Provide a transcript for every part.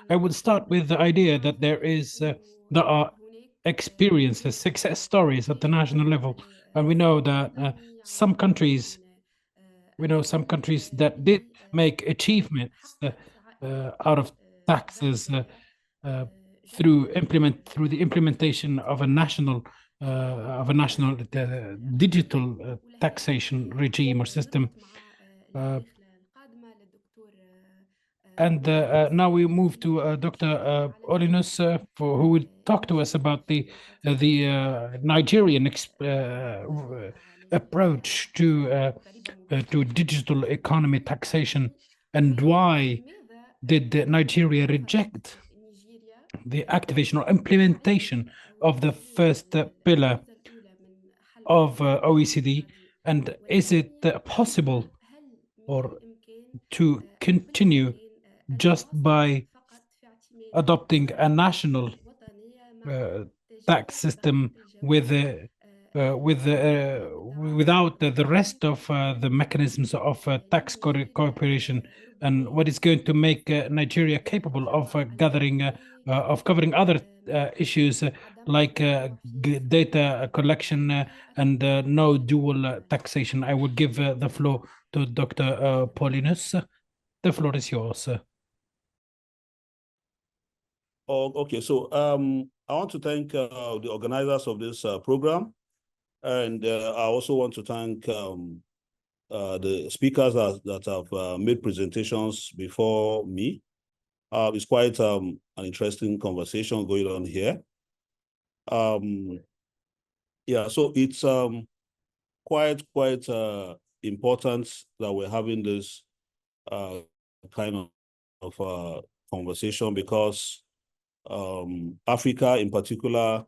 I would start with the idea that there are experiences, success stories at the national level, and we know that some countries, we know some countries that did make achievements out of taxes uh, through the implementation of a national digital taxation regime or system. Uh, and now we move to Dr. Paulinus, who will talk to us about the Nigerian approach to digital economy taxation, and why did Nigeria reject the activation or implementation of the first pillar of OECD, and is it possible or to continue just by adopting a national uh, tax system without the rest of the mechanisms of tax cooperation, and what is going to make Nigeria capable of covering other issues like data collection and no dual taxation. I will give the floor to Dr. Paulinus. The floor is yours. Oh, okay. So I want to thank the organizers of this program, and I also want to thank the speakers that have made presentations before me. It's quite an interesting conversation going on here. Yeah, so it's quite important that we're having this kind of conversation, because Africa in particular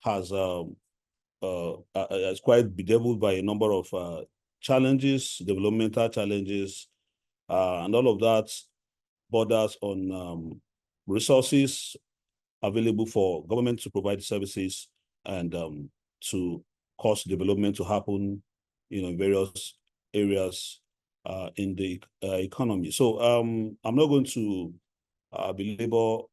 is quite bedeviled by a number of challenges, developmental challenges, and all of that borders on resources available for government to provide services and to cause development to happen, in various areas in the economy. So I'm not going to belabor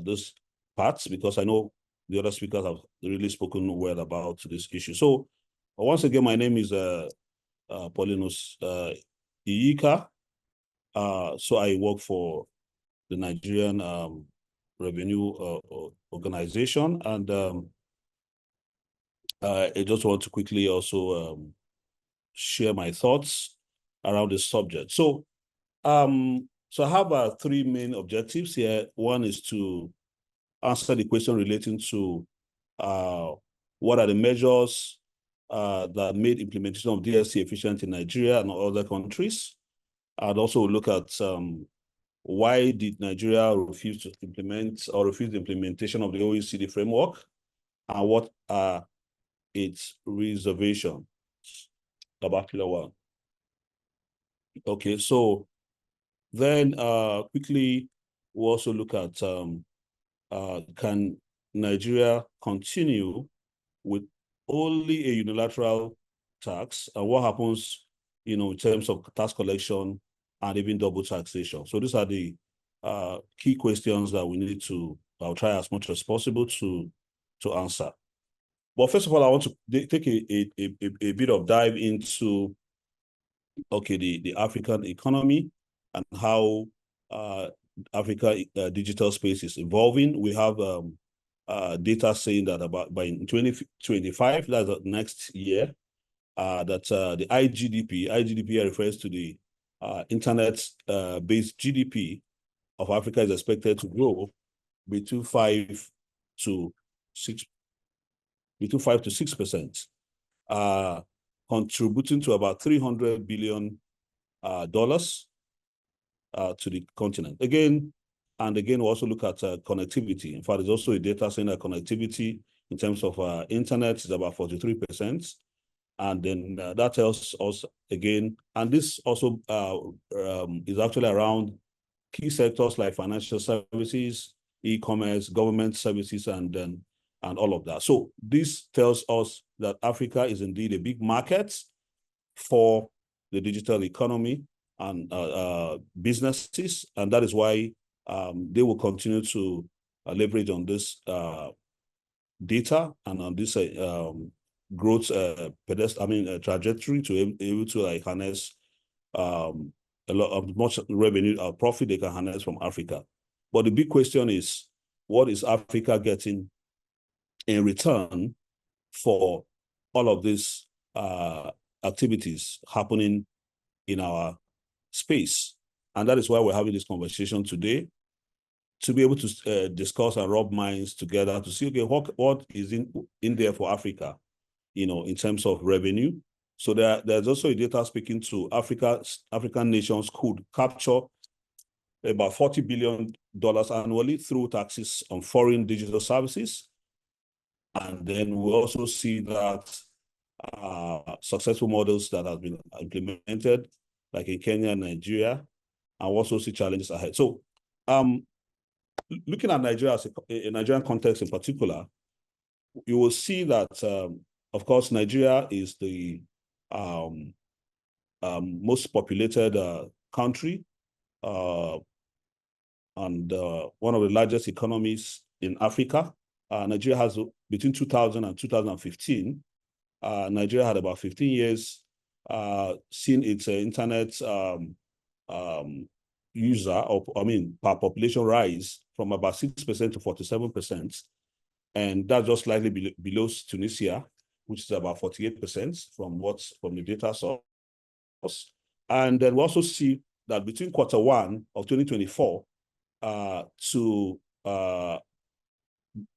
this parts, because I know the other speakers have really spoken well about this issue. So once again, my name is Paulinus Iyika. So I work for the Nigerian Revenue Organization, and I just want to quickly also share my thoughts around this subject. So I have three main objectives here. One is to answer the question relating to what are the measures that made implementation of DSC efficient in Nigeria and other countries. I'd also look at why did Nigeria refuse to implement or refuse the implementation of the OECD framework, and what are its reservations about Pillar 1. Okay, so then quickly we'll also look at can Nigeria continue with only a unilateral tax, and what happens, in terms of tax collection and even double taxation. So these are the key questions that we need to, I'll try as much as possible to answer. But first of all, I want to take a bit of dive into, okay, the African economy and how Africa digital space is evolving. We have data saying that by 2025, that's next year, that the IGDP refers to the internet-based GDP of Africa, is expected to grow between 5 to 6%, contributing to about $300 billion to the continent. Again, we also look at connectivity. In fact, there's also a data saying that connectivity in terms of internet is about 43%. And then that tells us again, and this also is actually around key sectors like financial services, e-commerce, government services, and all of that. So this tells us that Africa is indeed a big market for the digital economy and businesses, and that is why they will continue to leverage on this data and on this growth trajectory to be able to harness a lot of much revenue or profit they can harness from Africa. But the big question is, what is Africa getting in return for all of these activities happening in our space? And that is why we're having this conversation today, to be able to discuss and rub minds together to see, okay, what is in there for Africa, in terms of revenue. So there's also a data speaking to African nations could capture about $40 billion annually through taxes on foreign digital services. And then we also see that successful models that have been implemented, like in Kenya and Nigeria, and also see challenges ahead. So looking at Nigeria as a Nigerian context in particular, you will see that, of course, Nigeria is the most populated country and one of the largest economies in Africa. Nigeria has, between 2000 and 2015, Nigeria had about 15 years seen its internet user, per population rise from about 6% to 47%. And that's just slightly below Tunisia, which is about 48% from the data source. And then we also see that between Q1 of 2024 by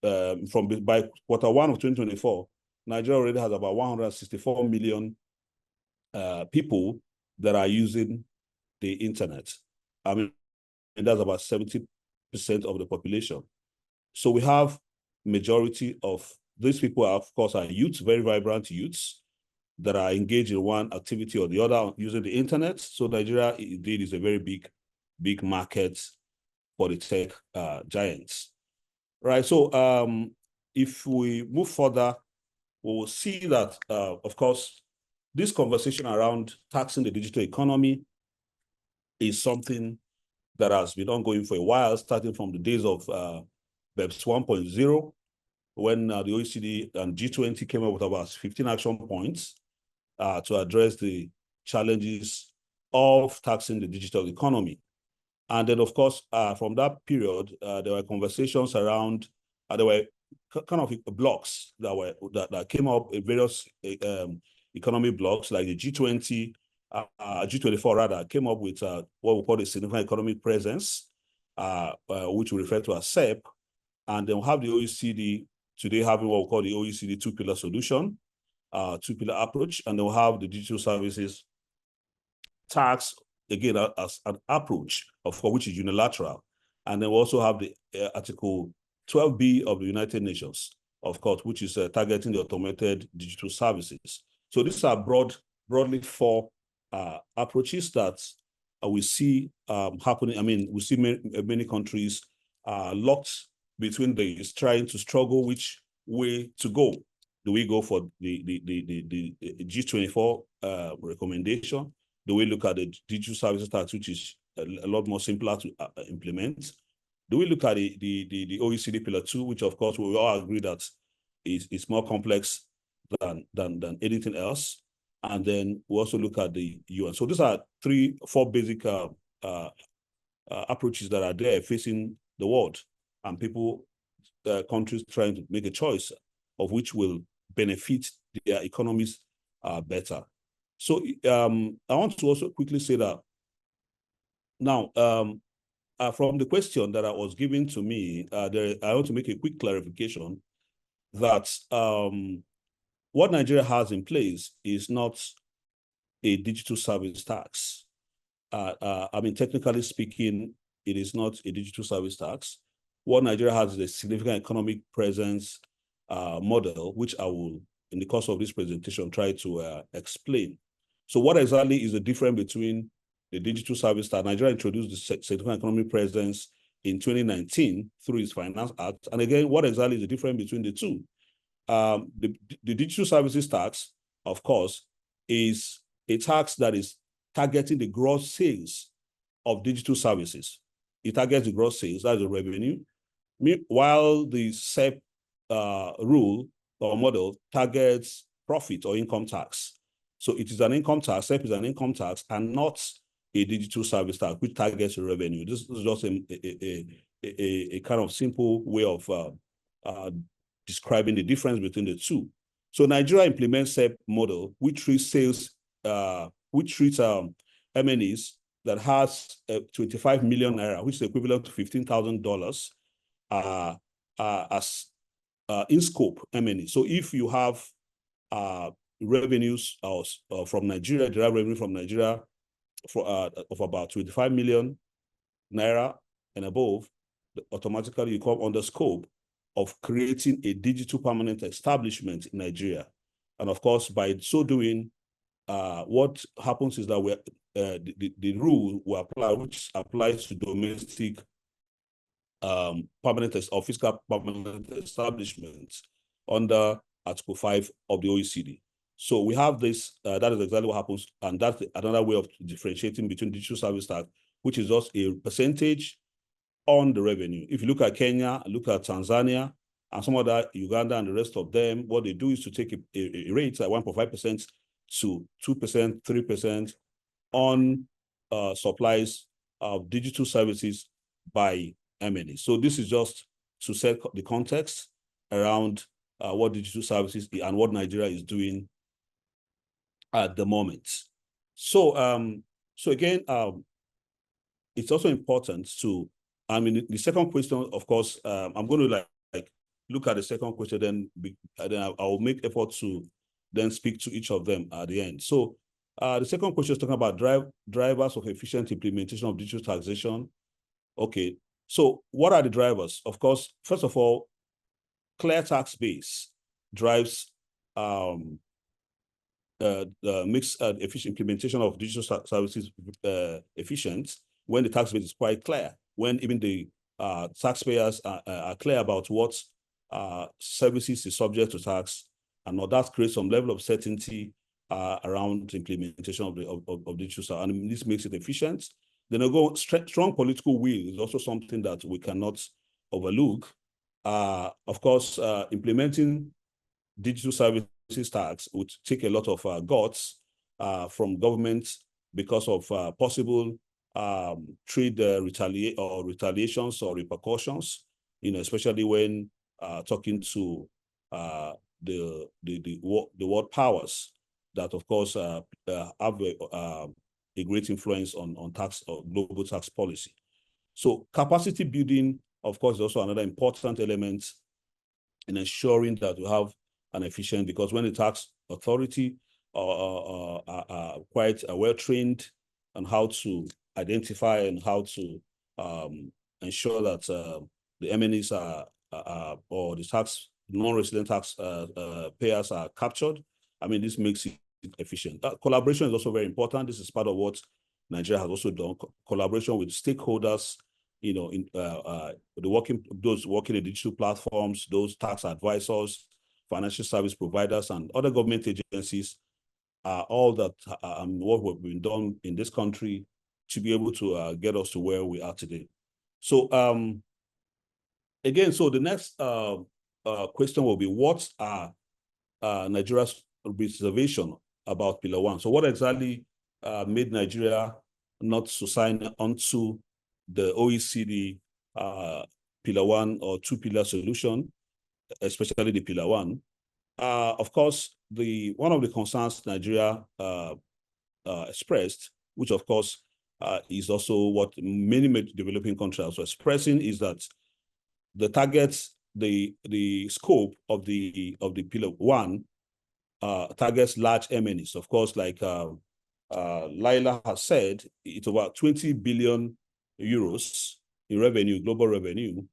Q1 of 2024, Nigeria already has about 164 million people that are using the internet. And that's about 70% of the population. So we have majority of these people are, of course, are youths, very vibrant youths that are engaged in one activity or the other using the internet. So Nigeria indeed is a very big market for the tech giants. Right. So if we move further, we will see that, of course, this conversation around taxing the digital economy is something that has been ongoing for a while, starting from the days of BEPS 1.0, when the OECD and G20 came up with about 15 action points to address the challenges of taxing the digital economy. And then, of course, from that period, there were conversations around, there were kind of blocks that came up in various economy blocks, like the G20, G24 rather, came up with what we call the significant economic presence, which we refer to as SEP. And then we have the OECD today having what we call the OECD two-pillar solution, two-pillar approach, and then we'll have the digital services tax, again, as an approach for which is unilateral. And then we also have the Article 12B of the United Nations, of course, which is targeting the automated digital services. So these are broadly four approaches that we see happening. I mean, we see many countries locked between these, trying to struggle which way to go. Do we go for the G24 recommendation? Do we look at the digital services tax, which is a lot more simpler to implement? Do we look at the OECD Pillar 2, which of course we all agree that is more complex than anything else? And then we also look at the UN. So these are four basic approaches that are there facing the world, and countries trying to make a choice of which will benefit their economies better. So I want to also quickly say that now, from the question that was given to me, I want to make a quick clarification that what Nigeria has in place is not a digital service tax. I mean, technically speaking, it is not a digital service tax. What Nigeria has is a significant economic presence model, which I will, in the course of this presentation, try to explain. So what exactly is the difference between the digital service tax? Nigeria introduced the significant economic presence in 2019 through its Finance Act. And again, what exactly is the difference between the two? The digital services tax, of course, is a tax that is targeting the gross sales of digital services. it targets the gross sales, that's the revenue. While the SEP rule or model targets profit or income tax. So it is an income tax, SEP is an income tax, and not a digital service tax, which targets revenue. This is just a kind of simple way of describing the difference between the two. So Nigeria implements SEP model, which treats sales, MNEs that has 25 million naira, which is equivalent to $15,000 as in scope MNE. So if you have revenues from Nigeria, derived revenue from Nigeria of about 25 million naira and above, automatically you come under scope of creating a digital permanent establishment in Nigeria. And of course, by so doing, what happens is that the rule will apply, which applies to domestic permanent or fiscal permanent establishments under Article 5 of the OECD. So we have this, that is exactly what happens, and that's another way of differentiating between digital service tax, which is just a percentage on the revenue. If you look at Kenya, look at Tanzania, and some other, Uganda and the rest of them, what they do is to take a rate at 1.5% to 2%, 3% on supplies of digital services by MNE. So this is just to set the context around what digital services and what Nigeria is doing at the moment. So, so again, it's also important to, I mean, the second question, of course, I'm going to like look at the second question, then I'll make effort to then speak to each of them at the end. So the second question is talking about drivers of efficient implementation of digital taxation. Okay, so what are the drivers? Of course, first of all, clear tax base drives makes efficient implementation of digital services efficient when the tax base is quite clear, when even the taxpayers are clear about what services is subject to tax, and that creates some level of certainty around the implementation of digital services, and this makes it efficient. Then strong political will is also something that we cannot overlook. Of course, implementing digital services tax would take a lot of guts from government because of possible trade retaliations or repercussions, especially when talking to the world powers that, of course, have a great influence on tax or global tax policy. So capacity building, of course, is also another important element in ensuring that we have an efficient, because when the tax authority are quite well-trained on how to identify and how to ensure that the MNEs or the tax non-resident tax payers are captured, I mean, this makes it efficient. Collaboration is also very important. This is part of what Nigeria has also done. Collaboration with stakeholders, in those working in digital platforms, those tax advisors, financial service providers, and other government agencies are all that what we've been done in this country to be able to get us to where we are today. So again, so the next question will be, what are Nigeria's reservation about Pillar 1? So what exactly made Nigeria not to sign onto the OECD Pillar 1 or two-pillar solution, especially the Pillar 1? Of course, one of the concerns Nigeria expressed, which of course is also what many developing countries are expressing, is that the targets, the scope of the Pillar 1 targets large MNEs. Of course, like Laila has said, it's about 20 billion euros in revenue, global revenue,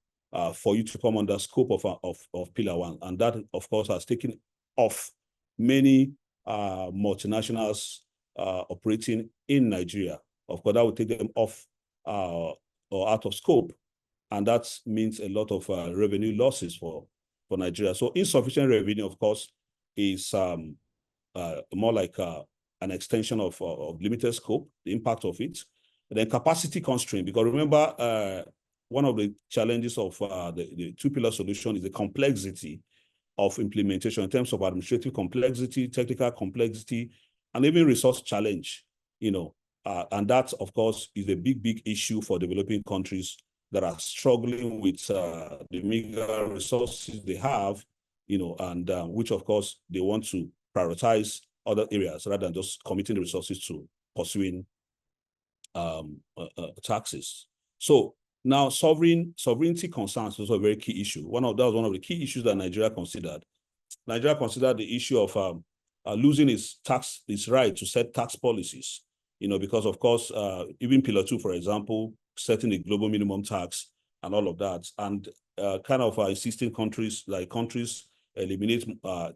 for you to come under scope of Pillar 1. And that, of course, has taken off many multinationals operating in Nigeria. Of course, that would take them off or out of scope. And that means a lot of revenue losses for Nigeria. So insufficient revenue, of course, is more like an extension of limited scope, the impact of it. then capacity constraint, because remember, one of the challenges of the two-pillar solution is the complexity of implementation in terms of administrative complexity, technical complexity, and even resource challenge, and that, of course, is a big issue for developing countries that are struggling with the meager resources they have, and which, of course, they want to prioritize other areas rather than just committing the resources to pursuing taxes. So now sovereignty concerns is also a very key issue. That was one of the key issues that Nigeria considered. Nigeria considered the issue of losing its right to set tax policies, because of course, even Pillar 2, for example, setting the global minimum tax and all of that, and kind of insisting countries eliminate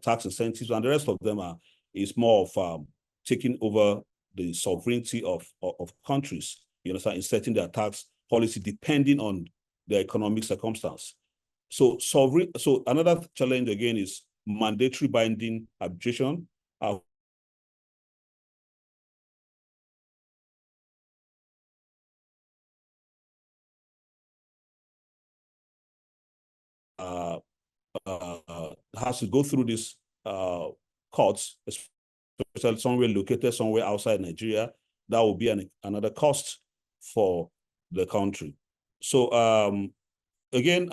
tax incentives, and the rest of them is more of taking over the sovereignty of countries, in setting their tax policy depending on their economic circumstance. So another challenge again is mandatory binding arbitration. Has to go through these courts, especially somewhere located somewhere outside Nigeria. That will be another cost for the country. So again,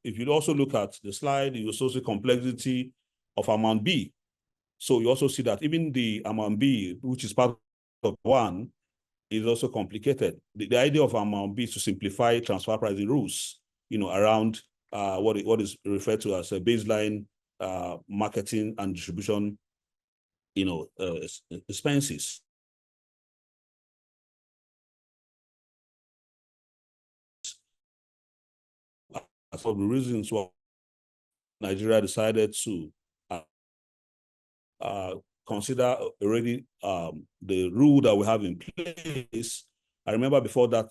if you also look at the slide, you also see complexity of Amount B. So you also see that even the Amount B, which is part of one, is also complicated. The idea of Amount B is to simplify transfer pricing rules, around what is referred to as a baseline marketing and distribution, expenses. That's one of the reasons why Nigeria decided to consider already the rule that we have in place. I remember before the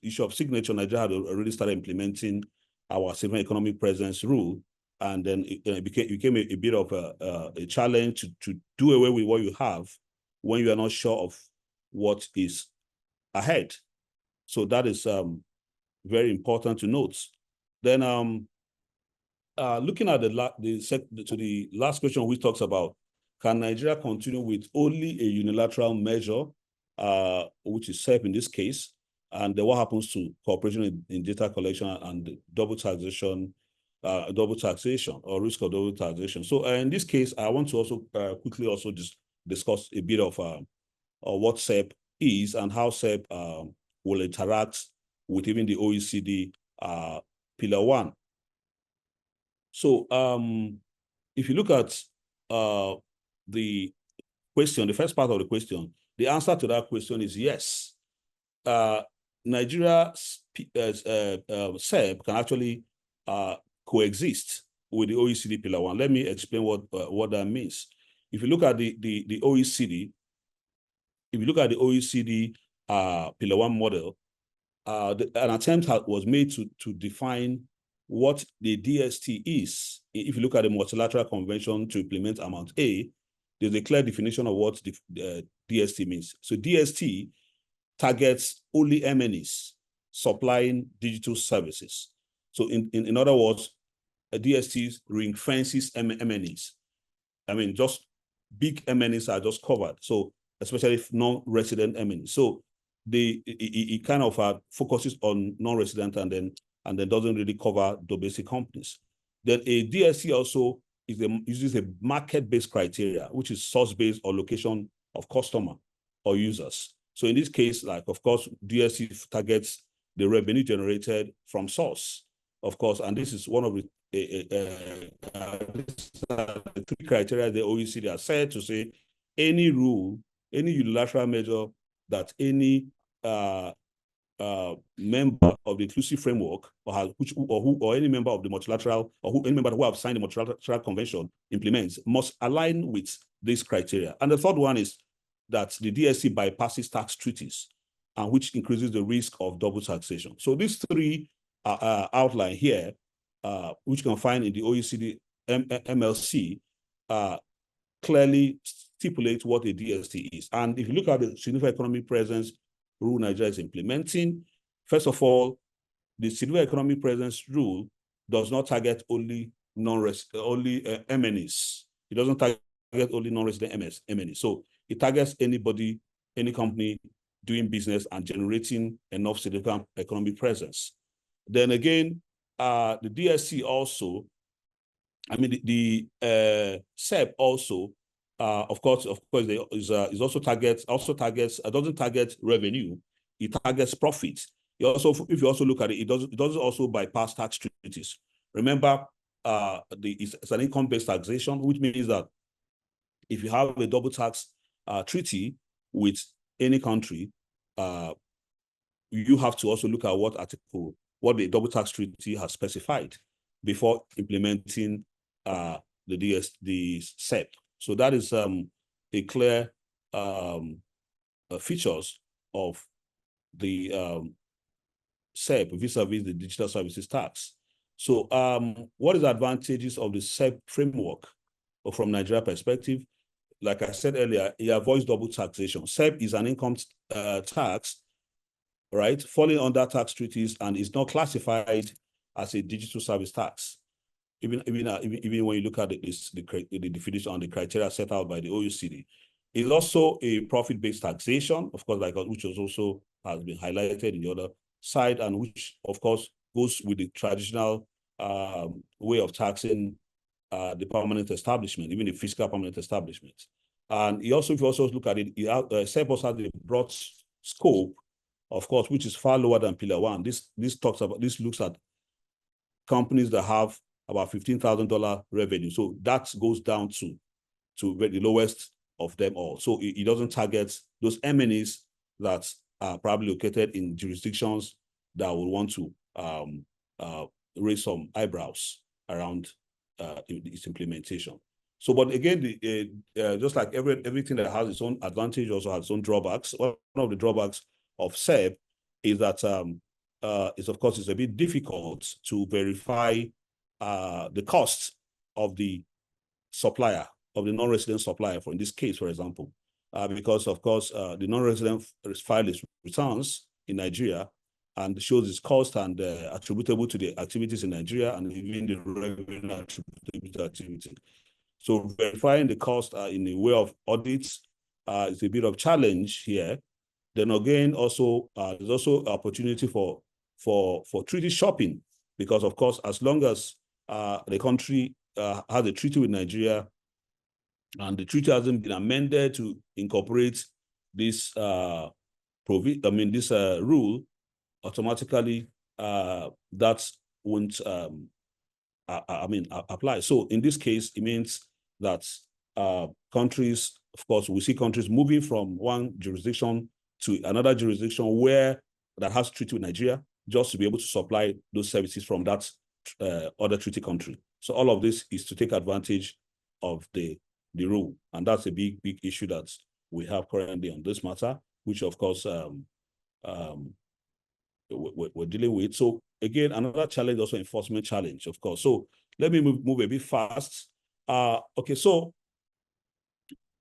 issue of signature, Nigeria had already started implementing our civil economic presence rule, and then it became a bit of a challenge to do away with what you have when you are not sure of what is ahead. So that is very important to note. Then looking at the last question, which talks about, can Nigeria continue with only a unilateral measure, which is SEP in this case, and then what happens to cooperation in data collection and double taxation or risk of double taxation? So in this case, I want to also quickly also just discuss a bit of what SEP is and how SEP will interact with even the OECD Pillar 1. So if you look at the question, the first part of the question, the answer to that question is yes. Nigeria's SEP can actually coexist with the OECD Pillar 1. Let me explain what that means. If you look at the OECD, Pillar 1 model, an attempt was made to define what the DST is. If you look at the multilateral convention to implement Amount A, there's a clear definition of what the DST means. So DST targets only MNEs supplying digital services. So in other words, a DST ring-fences MNEs. I mean, just big MNEs are just covered. So especially non-resident MNEs. So it kind of focuses on non-resident and then doesn't really cover domestic companies. Then a DSC also uses a market-based criteria, which is source-based or location of customer or users. So in this case, like, of course, DSC targets the revenue generated from source, of course, and this is one of the three criteria the OECD has said to say any rule, any unilateral measure that any member of the inclusive framework or any member of the multilateral any member who have signed the multilateral convention implements must align with this criteria. And the third one is that the DSC bypasses tax treaties, and which increases the risk of double taxation. So these three outline here, which you can find in the OECD MLC, clearly stipulate what a DST is. And if you look at the significant economic presence rule Nigeria is implementing, first of all, the significant economic presence rule does not target only MNEs. It doesn't target only non-resident MNEs. So it targets anybody, any company doing business and generating enough significant economic presence. Then again, the DSC also, I mean, the SEP also, of course, is also targets, doesn't target revenue, it targets profit. If you also look at it, it doesn't also bypass tax treaties. Remember, it's an income-based taxation, which means that if you have a double tax treaty with any country, you have to also look at what the double tax treaty has specified before implementing the SEP. So that is a clear features of the SEP vis-a-vis the digital services tax. So what is the advantages of the SEP framework from Nigeria perspective? Like I said earlier, it avoids double taxation. SEP is an income tax, right, falling under tax treaties and is not classified as a digital service tax. Even when you look at the definition and the criteria set out by the OECD. It's also a profit-based taxation, of course, which also has been highlighted in the other side, and which, of course, goes with the traditional way of taxing the permanent establishment, even the fiscal permanent establishment. And if you also look at it, SEP also has a broad scope, of course, which is far lower than Pillar 1. This looks at companies that have about $15,000 revenue. So that goes down to the lowest of them all. So it doesn't target those MNEs that are probably located in jurisdictions that will want to raise some eyebrows around its implementation. So, but again, just like everything that has its own advantage also has its own drawbacks. One of the drawbacks of SEP is that of course, it's a bit difficult to verify the cost of the supplier, of the non-resident supplier, in this case, for example, because, of course, the non-resident file its returns in Nigeria and shows its cost and attributable to the activities in Nigeria and even the revenue attributable to activity. So verifying the cost in the way of audits is a bit of challenge here. Then again, also there's also opportunity for treaty shopping, because of course, as long as the country has a treaty with Nigeria and the treaty hasn't been amended to incorporate this rule, automatically that won't apply. So in this case, it means that countries, of course, we see countries moving from one jurisdiction to another jurisdiction that has treaty with Nigeria, just to be able to supply those services from that other treaty country. So all of this is to take advantage of the rule. And that's a big issue that we have currently on this matter, which of course we're dealing with. So again, another challenge, also enforcement challenge, of course. So let me move a bit fast. Okay, so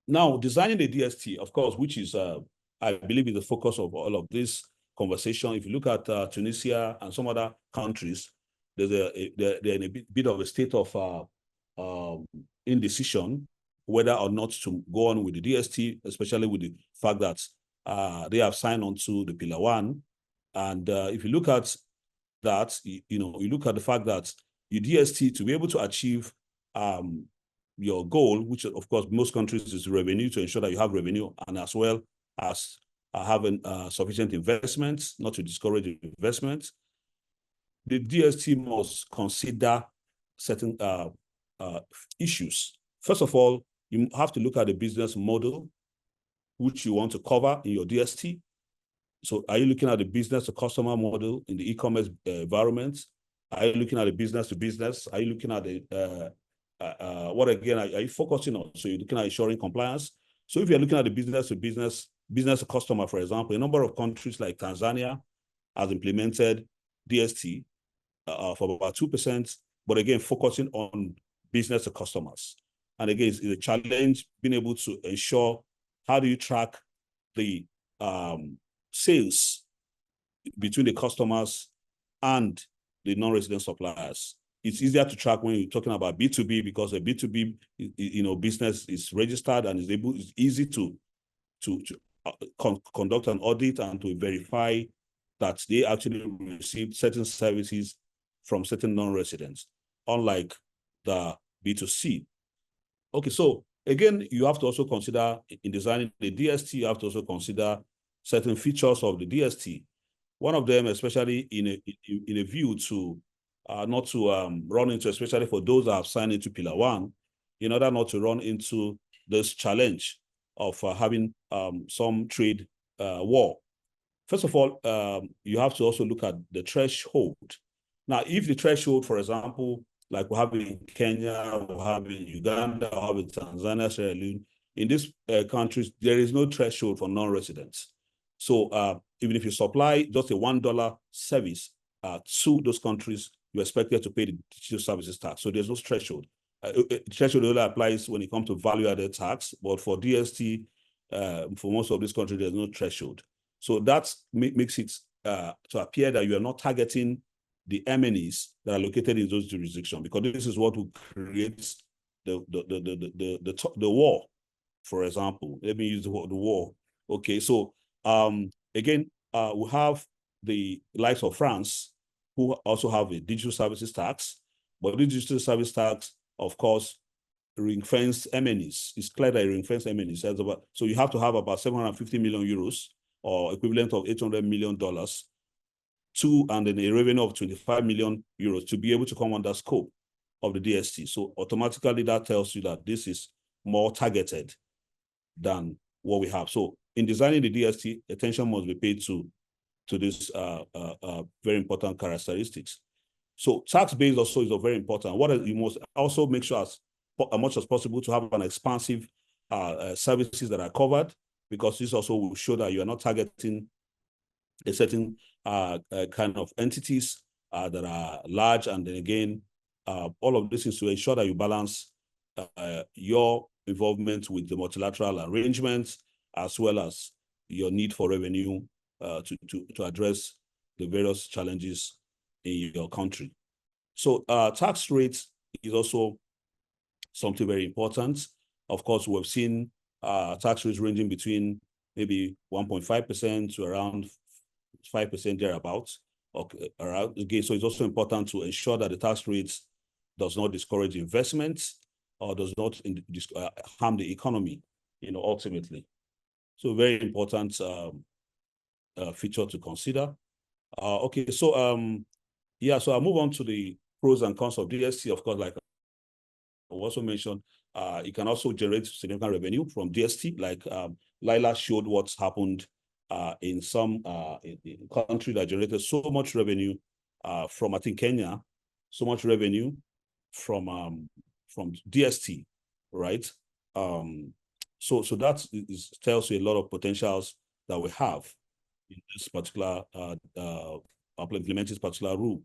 now designing the DST, of course, which is, I believe, is the focus of all of this conversation. If you look at Tunisia and some other countries, they're in a bit of a state of indecision whether or not to go on with the DST, especially with the fact that they have signed on to the Pillar 1. And if you look at that, you look at the fact that your DST, to be able to achieve your goal, which of course most countries is revenue, to ensure that you have revenue, and as well as having sufficient investments, not to discourage investments, the DST must consider certain issues. First of all, you have to look at the business model which you want to cover in your DST. So are you looking at the business to customer model in the e-commerce environment? Are you looking at the business to business? Are you looking at the, what again are you focusing on? So you're looking at ensuring compliance. So if you're looking at the business to business to customer, for example, a number of countries like Tanzania has implemented DST for about 2%, but again, focusing on business to customers. And again, it's a challenge being able to ensure how do you track the sales between the customers and the non-resident suppliers. It's easier to track when you're talking about B2B because a B2B business is registered and it's easy to conduct an audit and to verify that they actually received certain services from certain non-residents, unlike the B2C. Okay, so again, you have to also consider in designing the DST, you have to also consider certain features of the DST. One of them, especially in a view to not to run into, especially for those that have signed into Pillar 1, in order not to run into this challenge of having some trade war. First of all, you have to also look at the threshold. Now, if the threshold, for example, like we have in Kenya, we have in Uganda, we have in Tanzania, Sierra Leone, in these countries, there is no threshold for non-residents. So even if you supply just a $1 service to those countries, you're expected to pay the digital services tax. So there's no threshold. Threshold only applies when it comes to value-added tax, but for DST, for most of these countries, there's no threshold. So that makes it to appear that you are not targeting the MNEs that are located in those jurisdictions, because this is what will create the war. For example, let me use the word war. Okay, so again, we have the likes of France, who also have a digital services tax, but the digital service tax, of course, ring-fenced MNEs. It's clear that ring-fenced MNEs. So you have to have about 750 million euros, or equivalent of $800 million, and then a revenue of 25 million euros to be able to come under scope of the DST. So automatically that tells you that this is more targeted than what we have. So in designing the DST, attention must be paid to this very important characteristics. So tax base also is very important. You must also make sure as much as possible to have an expansive services that are covered, because this also will show that you are not targeting a certain kind of entities that are large. And then again, all of this is to ensure that you balance your involvement with the multilateral arrangements, as well as your need for revenue to address the various challenges in your country. So tax rates is also something very important. Of course, we've seen tax rates ranging between maybe 1.5% to around 5% thereabouts. Okay, again, so it's also important to ensure that the tax rates does not discourage investments or does not harm the economy, ultimately. So very important feature to consider. Okay, so yeah, so I'll move on to the pros and cons of DST. Of course, like I also mentioned, it can also generate significant revenue from DST. Like Laila showed what's happened in some country that generated so much revenue from, I think, Kenya, so much revenue from DST, right? So that tells you a lot of potentials that we have in this particular implementing this particular rule.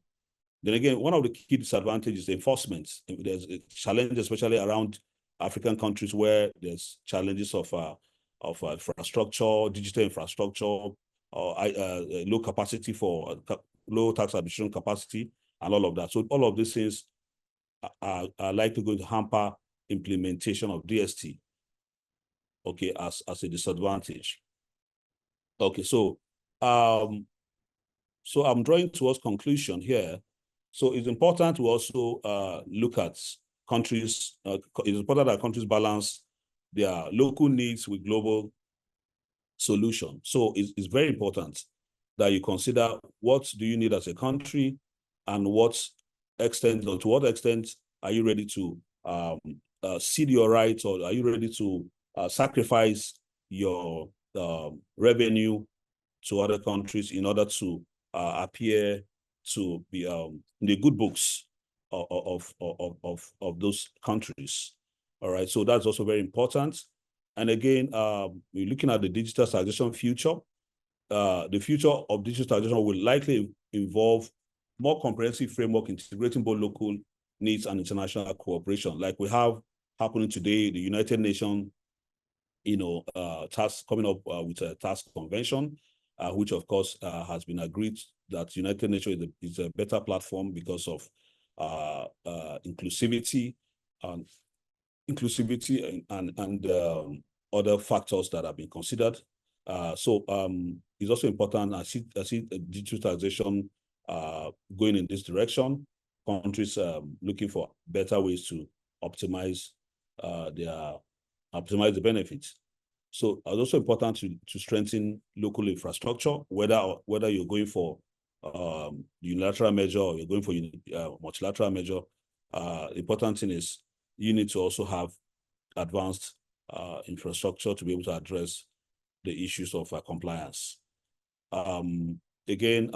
Then again, one of the key disadvantages is enforcement. There's a challenge, especially around African countries where there's challenges of infrastructure, digital infrastructure, or low capacity for low tax administration capacity, and all of that. So all of these things are likely going to hamper implementation of DST, okay, as a disadvantage. Okay, so I'm drawing towards conclusion here. So it's important to also look at countries. It's important that countries balance their local needs with global solution. So it's very important that you consider what do you need as a country, and to what extent are you ready to cede your rights, or are you ready to sacrifice your revenue to other countries in order to appear to be in the good books of those countries. All right, so that's also very important. And again, we're looking at the digital taxation future. The future of digital taxation will likely involve more comprehensive framework integrating both local needs and international cooperation. Like we have happening today. The United Nations, task coming up with a task convention, which of course has been agreed that United Nations is a better platform because of inclusivity and other factors that have been considered. So it's also important. I see digital taxation going in this direction. Countries looking for better ways to optimize optimize the benefits. So it's also important to strengthen local infrastructure, whether you're going for unilateral measure or you're going for multilateral measure. Important thing is you need to also have advanced infrastructure to be able to address the issues of compliance. Again,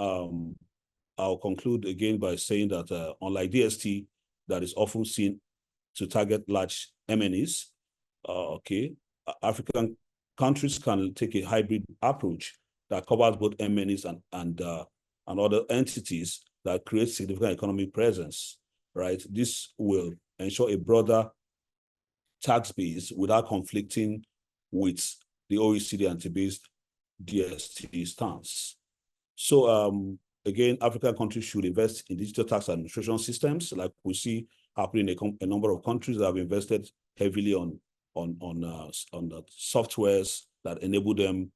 I'll conclude again by saying that unlike DST, that is often seen to target large MNEs, African countries can take a hybrid approach that covers both MNEs and other entities that create significant economic presence, right? This will ensure a broader tax base without conflicting with the OECD anti-based DST stance. So again, African countries should invest in digital tax administration systems, like we see happening in a number of countries that have invested heavily on the softwares that enable them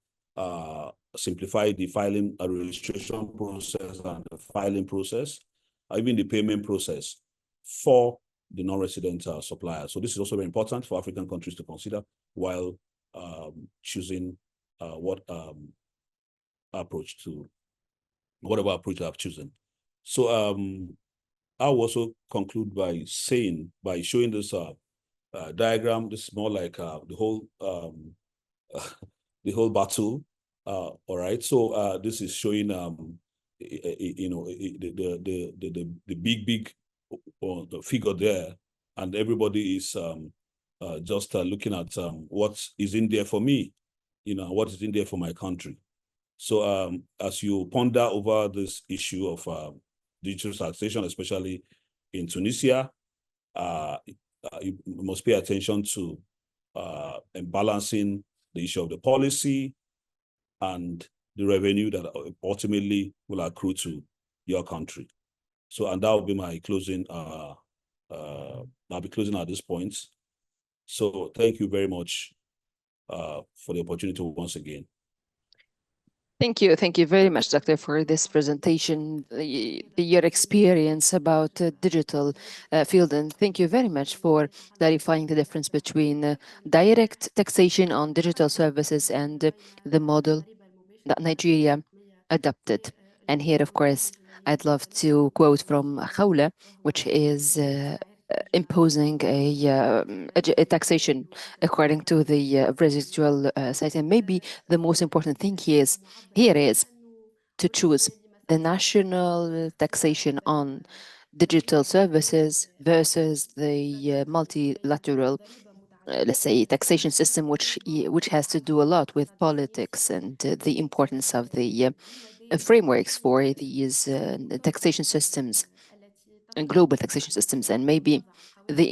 simplify the filing and registration process and the filing process, even the payment process for the non-resident suppliers. So this is also very important for African countries to consider while choosing whatever approach they have chosen. So I'll also conclude by showing this diagram. This is more like the whole the whole battle. All right. So this is showing the big the figure there, and everybody is just looking at what is in there for me, what is in there for my country. So as you ponder over this issue of digital taxation, especially in Tunisia, you must pay attention to balancing the issue of the policy and the revenue that ultimately will accrue to your country. So, and that will be my closing. I'll be closing at this point. So thank you very much for the opportunity once again. Thank you. Thank you very much, Doctor, for this presentation, your experience about digital field. And thank you very much for clarifying the difference between direct taxation on digital services and the model that Nigeria adopted. And here, of course, I'd love to quote from Khawla, which is imposing a taxation according to the residual size. And maybe the most important thing here is to choose the national taxation on digital services versus the multilateral, let's say, taxation system, which has to do a lot with politics and the importance of the frameworks for these taxation systems and global taxation systems, and maybe the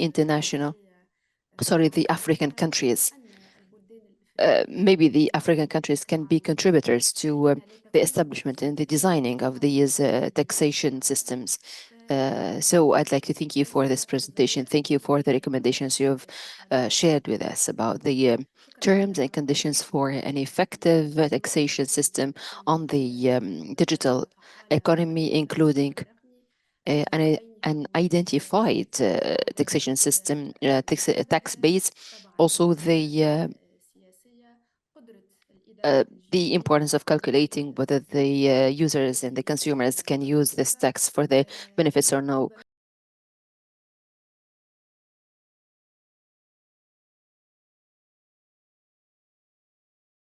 African countries. Maybe the African countries can be contributors to the establishment and the designing of these taxation systems. So I'd like to thank you for this presentation. Thank you for the recommendations you've shared with us about the terms and conditions for an effective taxation system on the digital economy, including an identified taxation system, tax base, also the importance of calculating whether the users and the consumers can use this tax for their benefits or no.